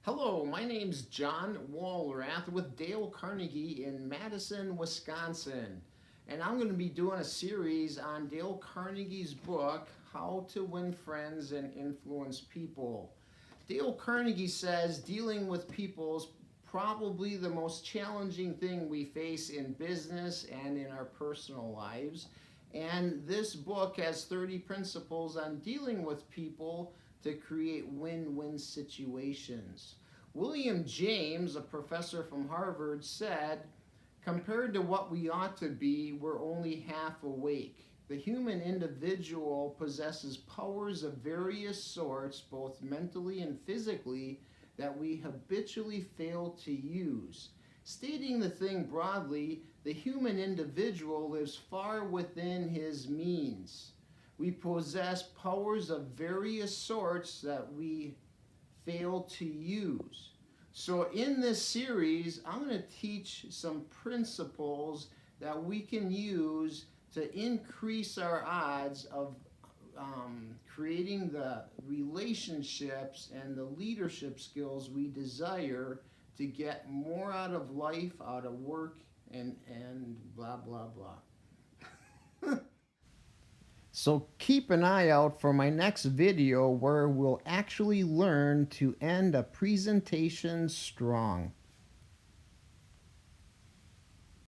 Hello, my name's Jon Walrath with Dale Carnegie in Madison, Wisconsin. And I'm going to be doing a series on Dale Carnegie's book, How to Win Friends and Influence People. Dale Carnegie says dealing with people is probably the most challenging thing we face in business and in our personal lives. And this book has 30 principles on dealing with people to create win-win situations. William James, a professor from Harvard, said, compared to what we ought to be, we're only half awake. The human individual possesses powers of various sorts, both mentally and physically, that we habitually fail to use. Stating the thing broadly, the human individual lives far within his means. We possess powers of various sorts that we fail to use. So in this series, I'm going to teach some principles that we can use to increase our odds of creating the relationships and the leadership skills we desire to get more out of life, out of work, and blah, blah, blah. So keep an eye out for my next video where we'll actually learn to end a presentation strong.